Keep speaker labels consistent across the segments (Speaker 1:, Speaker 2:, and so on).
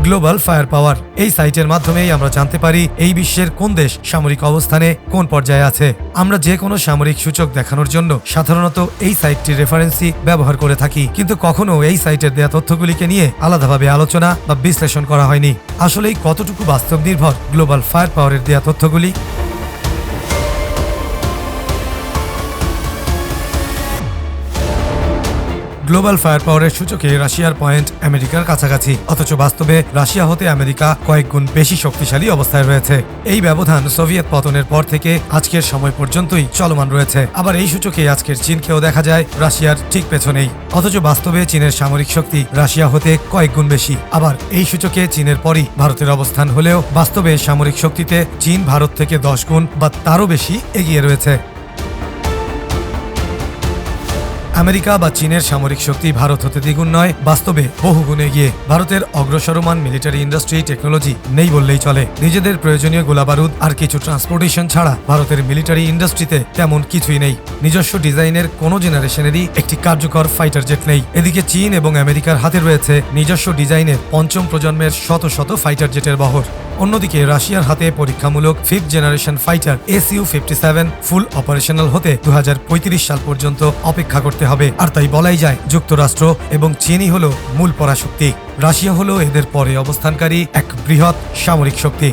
Speaker 1: Global fire পাওয়ার। এই সাইটের মাধ্যমেই আমরা জানতে পারি এই বিশ্বের কোন দেশ সামরিক অবস্থানে কোন পর্যায়ে আছে। আমরা যে কোনো সামরিক সূচক দেখানোর জন্য সাধারণত এই সাইটটির রেফারেন্সই ব্যবহার করে থাকি, কিন্তু কখনো এই সাইটের দেয়া তথ্যগুলিকে নিয়ে আলাদাভাবে আলোচনা বা বিশ্লেষণ করা হয়নি। আসলেই কতটুকু বাস্তব নির্ভর গ্লোবাল ফায়ার পাওয়ারের দেয়া তথ্যগুলি? গ্লোবাল ফায়ার পাওয়ারের সূচকে রাশিয়ার পয়েন্ট আমেরিকার কাছাকাছি, অথচ বাস্তবে রাশিয়া হতে আমেরিকা কয়েক গুণ বেশি শক্তিশালী অবস্থায় রয়েছে। এই ব্যবধান সোভিয়েত পতনের পর থেকে আজকের সময় পর্যন্তই চলমান রয়েছে। আবার এই সূচকে আজকের চীনকেও দেখা যায় রাশিয়ার ঠিক পেছনেই, অথচ বাস্তবে চীনের সামরিক শক্তি রাশিয়া হতে কয়েক গুণ বেশি। আবার এই সূচকে চীনের পরই ভারতের অবস্থান হলেও বাস্তবে সামরিক শক্তিতে চীন ভারত থেকে 10 গুণ বা তারও বেশি এগিয়ে রয়েছে। আমেরিকা বা চীনের সামরিক শক্তি ভারত হতে দ্বিগুণ নয়, বাস্তবে বহুগুণ এগিয়ে। ভারতের অগ্রসরমান মিলিটারি ইন্ডাস্ট্রি টেকনোলজি নেই বললেই চলে। নিজেদের প্রয়োজনীয় গোলাবারুদ আর কিছু ট্রান্সপোর্টেশন ছাড়া ভারতের মিলিটারি ইন্ডাস্ট্রিতে তেমন কিছুই নেই। নিজস্ব ডিজাইনের কোনো জেনারেশনেরই একটি কার্যকর ফাইটার জেট নেই। এদিকে চীন এবং আমেরিকার হাতে রয়েছে নিজস্ব ডিজাইনের 5ম প্রজন্মের শত শত ফাইটার জেটের বহর। অন্যদিকে রাশিয়ার হাতে পরীক্ষামূলক 5th জেনারেশন ফাইটার Su-57 ফুল অপারেশনাল হতে 2035 সাল পর্যন্ত অপেক্ষা করতে হবে। আর তাই বলাই যায় যুক্তরাষ্ট্র এবং চীনই হলো মূল পরাশক্তি। রাশিয়া হলো এদের পরে অবস্থানকারী এক বৃহৎ সামরিক শক্তি।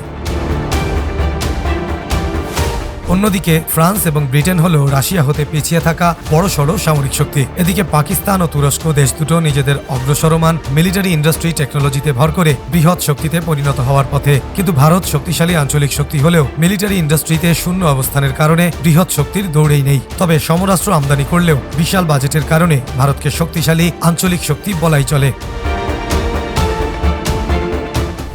Speaker 1: অন্যদিকে ফ্রান্স এবং ব্রিটেন হলো রাশিয়া হতে পিছিয়ে থাকা বড়সড় সামরিক শক্তি। এদিকে পাকিস্তান ও তুরস্ক দেশ দুটো নিজেদের অগ্রসরমান মিলিটারি ইন্ডাস্ট্রি টেকনোলজিতে ভর করে বৃহৎ শক্তিতে পরিণত হওয়ার পথে। কিন্তু ভারত শক্তিশালী আঞ্চলিক শক্তি হলেও মিলিটারি ইন্ডাস্ট্রিতে শূন্য অবস্থানের কারণে বৃহৎ শক্তির দৌড়েই নেই। তবে সমরাস্ত্র আমদানি করলেও বিশাল বাজেটের কারণে ভারতকে শক্তিশালী আঞ্চলিক শক্তি বলাই চলে।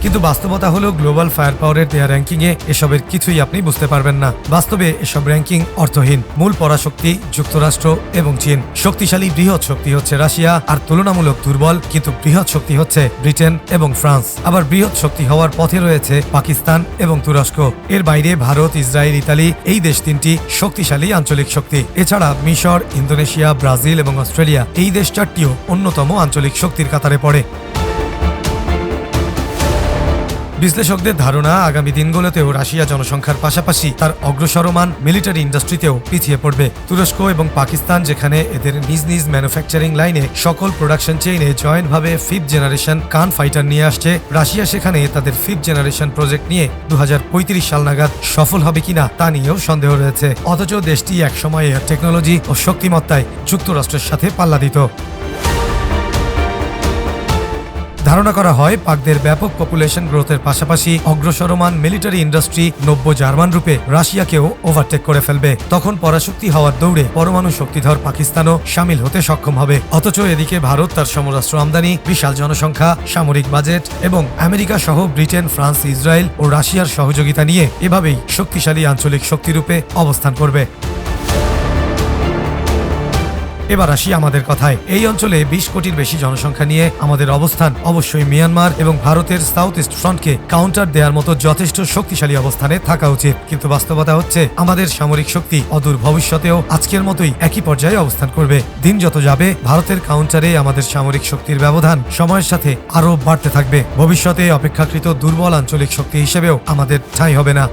Speaker 1: কিন্তু বাস্তবতা হলো গ্লোবাল ফায়ার পাওয়ারের দেয়া র্যাঙ্কিংয়ে এসবের কিছুই আপনি বুঝতে পারবেন না। বাস্তবে এসব র্যাঙ্কিং অর্থহীন। মূল পরাশক্তি যুক্তরাষ্ট্র এবং চীন। শক্তিশালী বৃহৎ শক্তি হচ্ছে রাশিয়া, আর তুলনামূলক দুর্বল কিন্তু বৃহৎ শক্তি হচ্ছে ব্রিটেন এবং ফ্রান্স। আবার বৃহৎ শক্তি হওয়ার পথে রয়েছে পাকিস্তান এবং তুরস্ক। এর বাইরে ভারত, ইসরায়েল, ইতালি এই দেশ তিনটি শক্তিশালী আঞ্চলিক শক্তি। এছাড়া মিশর, ইন্দোনেশিয়া, ব্রাজিল এবং অস্ট্রেলিয়া এই দেশ চারটিও অন্যতম আঞ্চলিক শক্তির কাতারে পড়ে। বিশ্লেষকদের ধারণা আগামী দিনগুলোতেও রাশিয়া জনসংখ্যার পাশাপাশি তার অগ্রসরমান মিলিটারি ইন্ডাস্ট্রিতেও পিছিয়ে পড়বে। তুরস্ক এবং পাকিস্তান যেখানে এদের নিজ নিজ ম্যানুফ্যাকচারিং লাইনে সকল প্রোডাকশন চেইনে জয়েন্টভাবে 5th জেনারেশন কান ফাইটার নিয়ে আসছে, রাশিয়া সেখানে তাদের 5th জেনারেশন প্রজেক্ট নিয়ে 2035 সাল নাগাদ সফল হবে কিনা তা নিয়েও সন্দেহ রয়েছে। অথচ দেশটি একসময় এর টেকনোলজি ও শক্তিমত্তায় যুক্তরাষ্ট্রের সাথে পাল্লা দিত। ধারণা করা হয় পাকদের ব্যাপক পপুলেশন গ্রোথের পাশাপাশি অগ্রসরমান মিলিটারি ইন্ডাস্ট্রি নব্য জার্মান রূপে রাশিয়াকেও ওভারটেক করে ফেলবে। তখন পরাশক্তি হওয়ার দৌড়ে পরমাণু শক্তিধর পাকিস্তানও সামিল হতে সক্ষম হবে। অথচ এদিকে ভারত তার সমরাস্ত্র আমদানি, বিশাল জনসংখ্যা, সামরিক বাজেট এবং আমেরিকা সহ ব্রিটেন, ফ্রান্স, ইসরায়েল ও রাশিয়ার সহযোগিতা নিয়ে এভাবেই শক্তিশালী আঞ্চলিক শক্তিরূপে অবস্থান করবে। এবার আসি আমাদের কথায়। এই অঞ্চলে 20 কোটির বেশি জনসংখ্যা নিয়ে আমাদের অবস্থান অবশ্যই মিয়ানমার এবং ভারতের সাউথ ইস্ট ফ্রন্টকে কাউন্টার দেওয়ার মতো যথেষ্ট শক্তিশালী অবস্থানে থাকা উচিত। কিন্তু বাস্তবতা হচ্ছে আমাদের সামরিক শক্তি অদূর ভবিষ্যতেও আজকের মতোই একই পর্যায়ে অবস্থান করবে। দিন যত যাবে ভারতের কাউন্টারে আমাদের সামরিক শক্তির ব্যবধান সময়ের সাথে আরও বাড়তে থাকবে। ভবিষ্যতে অপেক্ষাকৃত দুর্বল আঞ্চলিক শক্তি হিসেবেও আমাদের ঠাঁই হবে না।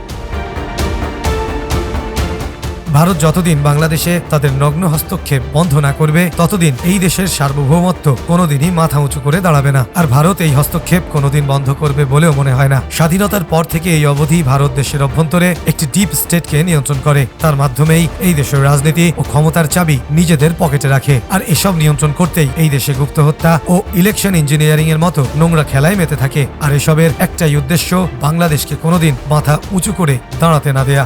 Speaker 1: ভারত যতদিন বাংলাদেশে তাদের নগ্ন হস্তক্ষেপ বন্ধ না করবে ততদিন এই দেশের সার্বভৌমত্ব কোনোদিনই মাথা উঁচু করে দাঁড়াবে না। আর ভারত এই হস্তক্ষেপ কোনোদিন বন্ধ করবে বলেও মনে হয় না। স্বাধীনতার পর থেকে এই অবধি ভারত দেশের অভ্যন্তরে একটি ডিপ স্টেটকে নিয়ন্ত্রণ করে। তার মাধ্যমেই এই দেশের রাজনীতি ও ক্ষমতার চাবি নিজেদের পকেটে রাখে। আর এসব নিয়ন্ত্রণ করতেই এই দেশে গুপ্ত হত্যা ও ইলেকশন ইঞ্জিনিয়ারিং এর মতো নোংরা খেলায় মেতে থাকে। আর এসবের একটাই উদ্দেশ্য, বাংলাদেশকে কোনোদিন মাথা উঁচু করে দাঁড়াতে না দেয়া।